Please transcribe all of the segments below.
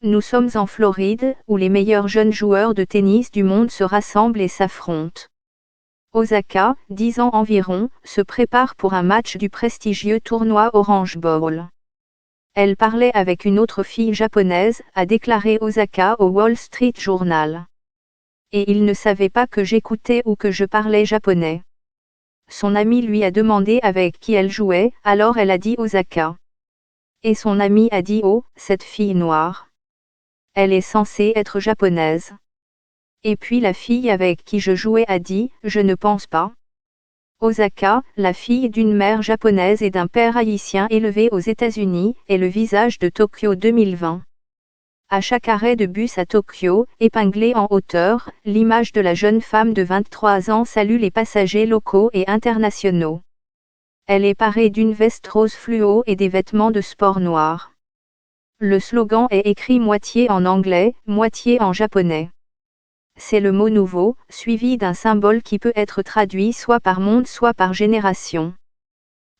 Nous sommes en Floride, où les meilleurs jeunes joueurs de tennis du monde se rassemblent et s'affrontent. Osaka, 10 ans environ, se prépare pour un match du prestigieux tournoi Orange Bowl. Elle parlait avec une autre fille japonaise, a déclaré Osaka au Wall Street Journal. Et il ne savait pas que j'écoutais ou que je parlais japonais. Son amie lui a demandé avec qui elle jouait, alors elle a dit Osaka. Et son amie a dit oh, cette fille noire. Elle est censée être japonaise. Et puis la fille avec qui je jouais a dit, je ne pense pas. Osaka, la fille d'une mère japonaise et d'un père haïtien élevé aux États-Unis, est le visage de Tokyo 2020. À chaque arrêt de bus à Tokyo, épinglée en hauteur, l'image de la jeune femme de 23 ans salue les passagers locaux et internationaux. Elle est parée d'une veste rose fluo et des vêtements de sport noirs. Le slogan est écrit moitié en anglais, moitié en japonais. C'est le mot nouveau, suivi d'un symbole qui peut être traduit soit par monde soit par génération.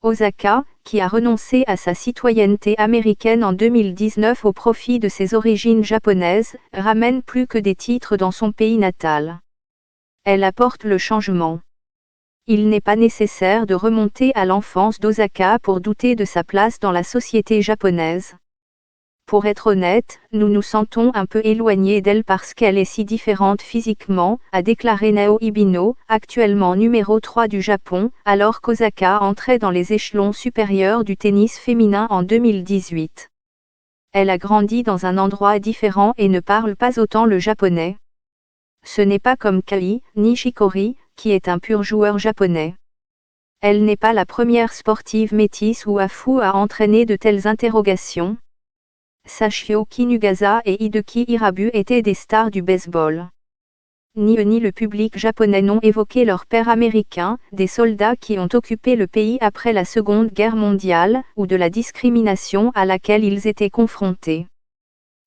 Osaka, qui a renoncé à sa citoyenneté américaine en 2019 au profit de ses origines japonaises, ramène plus que des titres dans son pays natal. Elle apporte le changement. Il n'est pas nécessaire de remonter à l'enfance d'Osaka pour douter de sa place dans la société japonaise. Pour être honnête, nous nous sentons un peu éloignés d'elle parce qu'elle est si différente physiquement, a déclaré Nao Ibino, actuellement numéro 3 du Japon, alors qu'Osaka entrait dans les échelons supérieurs du tennis féminin en 2018. Elle a grandi dans un endroit différent et ne parle pas autant le japonais. Ce n'est pas comme Kai Nishikori, qui est un pur joueur japonais. Elle n'est pas la première sportive métisse ou afou à entraîner de telles interrogations. Sachio Kinugasa et Hideki Irabu étaient des stars du baseball. Ni eux ni le public japonais n'ont évoqué leur père américain, des soldats qui ont occupé le pays après la Seconde Guerre mondiale, ou de la discrimination à laquelle ils étaient confrontés.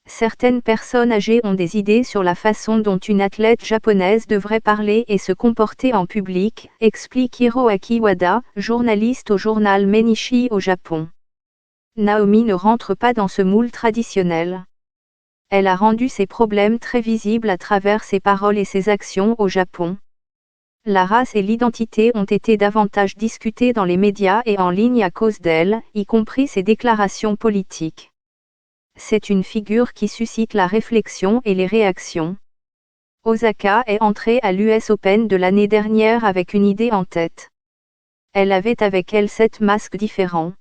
Certaines personnes âgées ont des idées sur la façon dont une athlète japonaise devrait parler et se comporter en public, explique Hiroaki Wada, journaliste au journal Mainichi au Japon. Naomi ne rentre pas dans ce moule traditionnel. Elle a rendu ses problèmes très visibles à travers ses paroles et ses actions au Japon. La race et l'identité ont été davantage discutées dans les médias et en ligne à cause d'elle, y compris ses déclarations politiques. C'est une figure qui suscite la réflexion et les réactions. Osaka est entrée à l'US Open de l'année dernière avec une idée en tête. Elle avait avec elle 7 masques différents.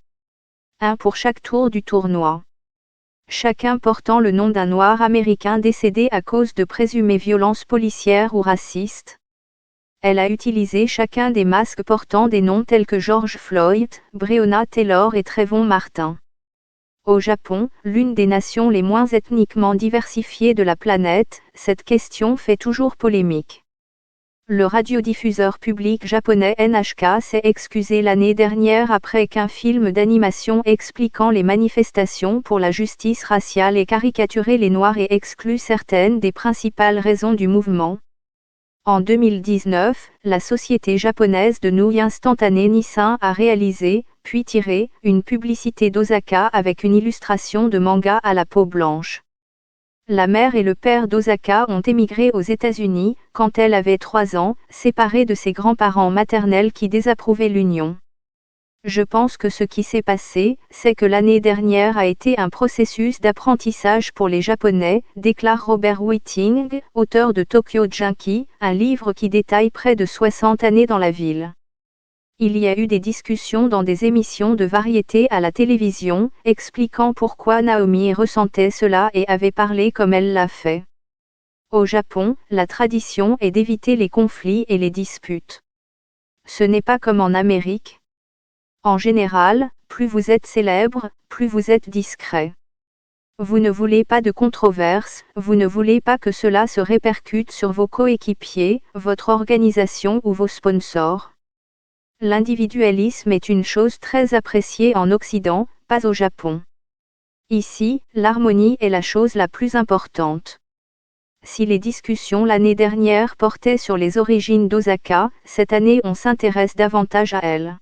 Un pour chaque tour du tournoi. Chacun portant le nom d'un noir américain décédé à cause de présumées violences policières ou racistes. Elle a utilisé chacun des masques portant des noms tels que George Floyd, Breonna Taylor et Trayvon Martin. Au Japon, l'une des nations les moins ethniquement diversifiées de la planète, cette question fait toujours polémique. Le radiodiffuseur public japonais NHK s'est excusé l'année dernière après qu'un film d'animation expliquant les manifestations pour la justice raciale ait caricaturé les Noirs et exclu certaines des principales raisons du mouvement. En 2019, la société japonaise de nouilles instantanées Nissin a réalisé, puis tiré, une publicité d'Osaka avec une illustration de manga à la peau blanche. La mère et le père d'Osaka ont émigré aux États-Unis, quand elle avait 3 ans, séparée de ses grands-parents maternels qui désapprouvaient l'union. Je pense que ce qui s'est passé, c'est que l'année dernière a été un processus d'apprentissage pour les Japonais, déclare Robert Whiting, auteur de Tokyo Junkie, un livre qui détaille près de 60 années dans la ville. Il y a eu des discussions dans des émissions de variété à la télévision, expliquant pourquoi Naomi ressentait cela et avait parlé comme elle l'a fait. Au Japon, la tradition est d'éviter les conflits et les disputes. Ce n'est pas comme en Amérique. En général, plus vous êtes célèbre, plus vous êtes discret. Vous ne voulez pas de controverse, vous ne voulez pas que cela se répercute sur vos coéquipiers, votre organisation ou vos sponsors. L'individualisme est une chose très appréciée en Occident, pas au Japon. Ici, l'harmonie est la chose la plus importante. Si les discussions l'année dernière portaient sur les origines d'Osaka, cette année on s'intéresse davantage à elle.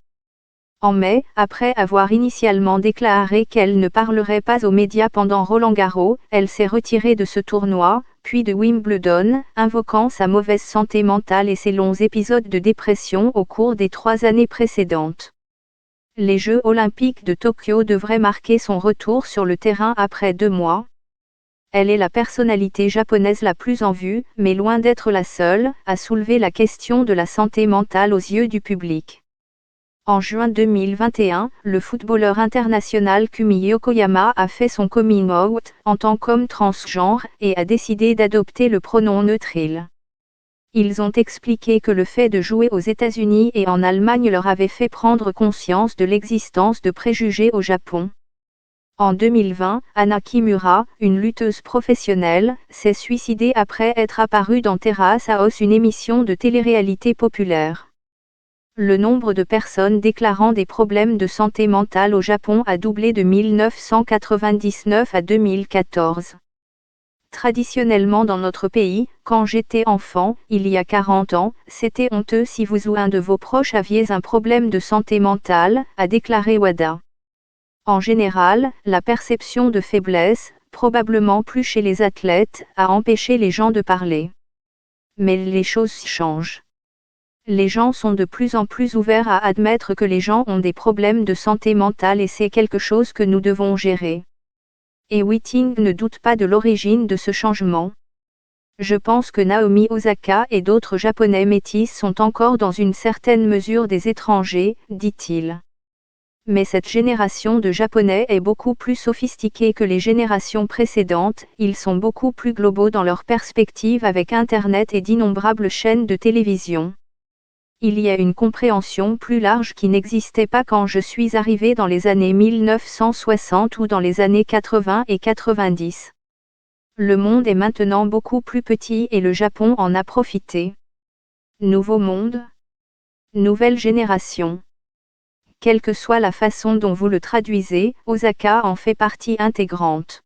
En mai, après avoir initialement déclaré qu'elle ne parlerait pas aux médias pendant Roland-Garros, elle s'est retirée de ce tournoi, puis de Wimbledon, invoquant sa mauvaise santé mentale et ses longs épisodes de dépression au cours des 3 années précédentes. Les Jeux olympiques de Tokyo devraient marquer son retour sur le terrain après 2 mois. Elle est la personnalité japonaise la plus en vue, mais loin d'être la seule, à soulever la question de la santé mentale aux yeux du public. En juin 2021, le footballeur international Kumi Yokoyama a fait son coming out en tant qu'homme transgenre et a décidé d'adopter le pronom neutre il. Ils ont expliqué que le fait de jouer aux États-Unis et en Allemagne leur avait fait prendre conscience de l'existence de préjugés au Japon. En 2020, Anna Kimura, une lutteuse professionnelle, s'est suicidée après être apparue dans Terrace House, une émission de télé-réalité populaire. Le nombre de personnes déclarant des problèmes de santé mentale au Japon a doublé de 1999 à 2014. Traditionnellement dans notre pays, quand j'étais enfant, il y a 40 ans, c'était honteux si vous ou un de vos proches aviez un problème de santé mentale, a déclaré Wada. En général, la perception de faiblesse, probablement plus chez les athlètes, a empêché les gens de parler. Mais les choses changent. Les gens sont de plus en plus ouverts à admettre que les gens ont des problèmes de santé mentale et c'est quelque chose que nous devons gérer. Et Whiting ne doute pas de l'origine de ce changement. Je pense que Naomi Osaka et d'autres Japonais métis sont encore dans une certaine mesure des étrangers, dit-il. Mais cette génération de Japonais est beaucoup plus sophistiquée que les générations précédentes, ils sont beaucoup plus globaux dans leur perspective avec Internet et d'innombrables chaînes de télévision. Il y a une compréhension plus large qui n'existait pas quand je suis arrivé dans les années 1960 ou dans les années 80 et 90. Le monde est maintenant beaucoup plus petit et le Japon en a profité. Nouveau monde. Nouvelle génération. Quelle que soit la façon dont vous le traduisez, Osaka en fait partie intégrante.